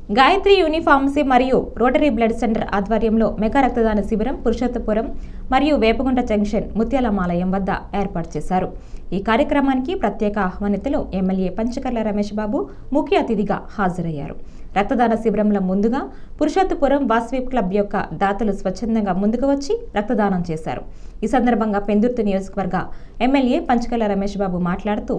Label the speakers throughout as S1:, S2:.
S1: గాయత్రి యూనిఫార్మసీ మరియు rotary blood centre ఆధ్వర్యంలో mega రక్తదాన శిబిరం పురుషోత్తపురం మరియు వేపగుంట జంక్షన్ ముత్యాలమాలయం వద్ద ఏర్పాటు చేశారు. ఈ కార్యక్రమానికి ప్రత్యేక ఆహ్వానితులు ఎమ్మెల్యే పంచకర్ల రమేష్ బాబు ముఖ్య అతిథిగా హాజరయ్యారు. రక్తదాన శిబిరంలో ముందుగా పురుషోత్తపురం వాసవి క్లబ్ యొక్క దాతలు స్వచ్ఛందంగా ముందుకు వచ్చి రక్తదానం చేశారు. ఈ సందర్భంగా పెందుర్తి నియోజకవర్గ ఎమ్మెల్యే పంచకర్ల రమేష్ బాబు మాట్లాడుతూ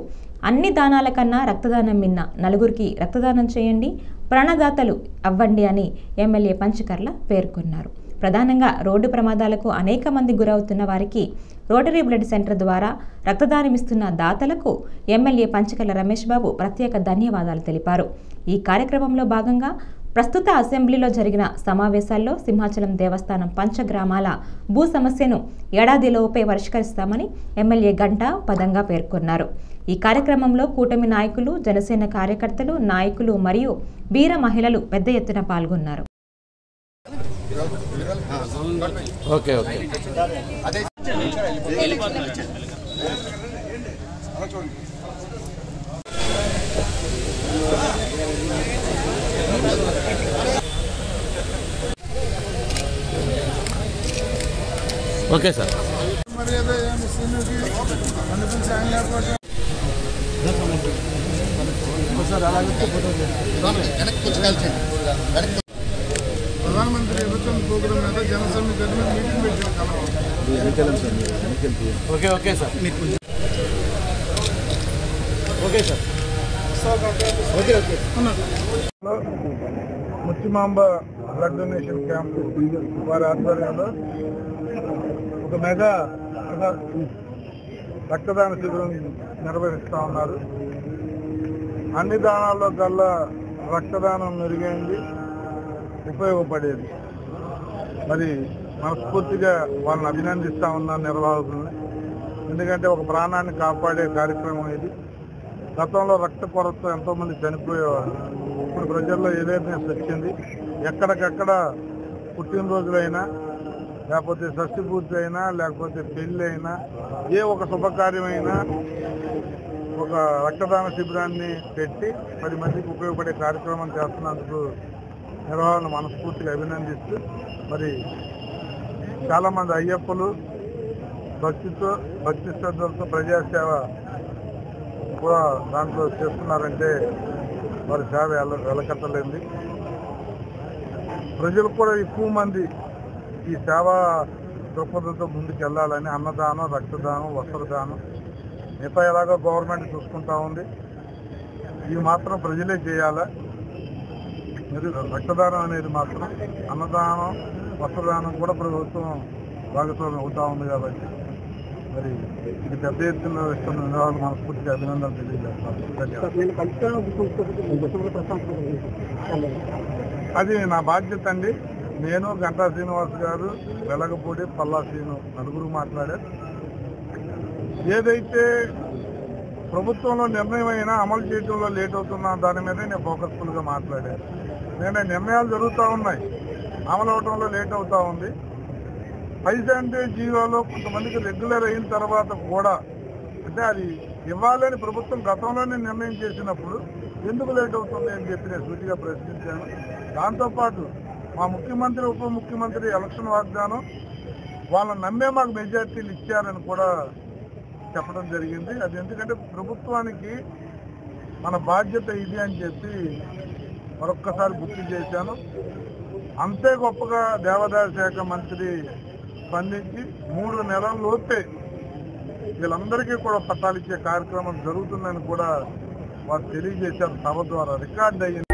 S1: అన్ని దానాల కన్నా రక్తదానం మిన్న, నలుగురికి రక్తదానం చేయండి, ప్రాణదాతలు అవ్వండి అని ఎమ్మెల్యే పంచకర్ల పేర్కొన్నారు. ప్రధానంగా రోడ్డు ప్రమాదాలకు అనేక మంది గురవుతున్న వారికి రోటరీ బ్లడ్ సెంటర్ ద్వారా రక్తదానమిస్తున్న దాతలకు ఎమ్మెల్యే పంచకర్ల రమేష్ బాబు ప్రత్యేక ధన్యవాదాలు తెలిపారు. ఈ కార్యక్రమంలో భాగంగా ప్రస్తుత అసెంబ్లీలో జరిగిన సమావేశాల్లో సింహాచలం దేవస్థానం పంచగ్రామాల భూ సమస్యను ఏడాదిలోపే పరిష్కరిస్తామని ఎమ్మెల్యే గంటా పదంగా పేర్కొన్నారు. ఈ కార్యక్రమంలో కూటమి నాయకులు, జనసేన కార్యకర్తలు, నాయకులు మరియు వీర మహిళలు పెద్ద ఎత్తున పాల్గొన్నారు.
S2: Okay sir.
S3: ప్రధానమంత్రి యువజన ప్రోగ్రాం మీద జనసేన మీటింగ్ పెట్టారు.
S2: Okay okay sir. Okay sir. Okay okay.
S3: ముత్తిమాంబ బ్లడ్ డొనేషన్ క్యాంపు వారి ఆధ్వర్యంలో ఒక మెగా రక్తదాన శిబిరం నిర్వహిస్తూ ఉన్నారు. అన్ని దానాల్లో కల్లా రక్తదానం మెరుగైంది, ఉపయోగపడేది. మరి మనస్ఫూర్తిగా వాళ్ళని అభినందిస్తూ ఉన్నాను నిర్వాహకుల్ని. ఎందుకంటే ఒక ప్రాణాన్ని కాపాడే కార్యక్రమం ఇది. గతంలో రక్త కొరత ఎంతోమంది చనిపోయేవారు. ఇప్పుడు ప్రజల్లో అవేర్నెస్ వచ్చింది. ఎక్కడికక్కడ పుట్టినరోజులైనా, లేకపోతే షష్ఠి పూర్తి అయినా, లేకపోతే పెళ్ళి అయినా, ఏ ఒక శుభకార్యమైనా ఒక రక్తదాన శిబిరాన్ని పెట్టి 10 మందికి ఉపయోగపడే కార్యక్రమం చేస్తున్నందుకు నిర్వహణ మనస్ఫూర్తిగా అభినందిస్తూ, మరి చాలామంది అయ్యప్పలు భక్తి శ్రద్ధలతో ప్రజాసేవ కూడా దాంట్లో చేస్తున్నారంటే వారి సేవ వెలకట్టలేంది. ప్రజలు కూడా ఎక్కువ మంది ఈ సేవా దృక్పథంతో ముందుకు వెళ్ళాలని అన్నదానం, రక్తదానం, వస్త్రదానం మిగతా ఎలాగో గవర్నమెంట్ చూసుకుంటా ఉంది. ఇవి మాత్రం ప్రజలే చేయాలా. మీరు రక్తదానం అనేది మాత్రం అన్నదానం, వస్త్రదానం కూడా ప్రభుత్వం భాగస్వామ్యం అవుతా ఉంది. కాబట్టి మరి ఇది పెద్ద ఎత్తున ఇస్తున్న నిర్వహణ మనస్ఫూర్తిగా అభినందనలు తెలియజేస్తాను. అది నా బాధ్యత అండి. నేను, గంటా శ్రీనివాస్ గారు, వెలగపూడి, పల్లా శ్రీను నలుగురు మాట్లాడారు. ఏదైతే ప్రభుత్వంలో నిర్ణయం అయినా అమలు చేయడంలో లేట్ అవుతున్నా దాని మీదే నేను ఫోకస్ఫుల్గా మాట్లాడాను. నేను నిర్ణయాలు జరుగుతూ ఉన్నాయి, అమలు అవడంలో లేట్ అవుతూ ఉంది. 5% జీవోలో కొంతమందికి రెగ్యులర్ అయిన తర్వాత కూడా అంటే అది ఇవ్వాలని ప్రభుత్వం గతంలోనే నిర్ణయం చేసినప్పుడు ఎందుకు లేట్ అవుతుంది అని చెప్పి నేను సూటిగా ప్రశ్నించాను. దాంతోపాటు మా ముఖ్యమంత్రి, ఉప ముఖ్యమంత్రి ఎలక్షన్ వాగ్దానం వాళ్ళని నమ్మే మాకు మెజార్టీలు ఇచ్చారని కూడా చెప్పడం జరిగింది. అది ఎందుకంటే ప్రభుత్వానికి మన బాధ్యత ఇది అని చెప్పి మరొక్కసారి గుర్తు చేశాను. అంతే గొప్పగా దేవాదాయ శాఖ మంత్రి స్పందించి 3 నెలల్లోపే వీళ్ళందరికీ కూడా పట్టాలు ఇచ్చే కార్యక్రమం జరుగుతుందని కూడా వారు తెలియజేశారు. సభ ద్వారా రికార్డ్ అయ్యింది.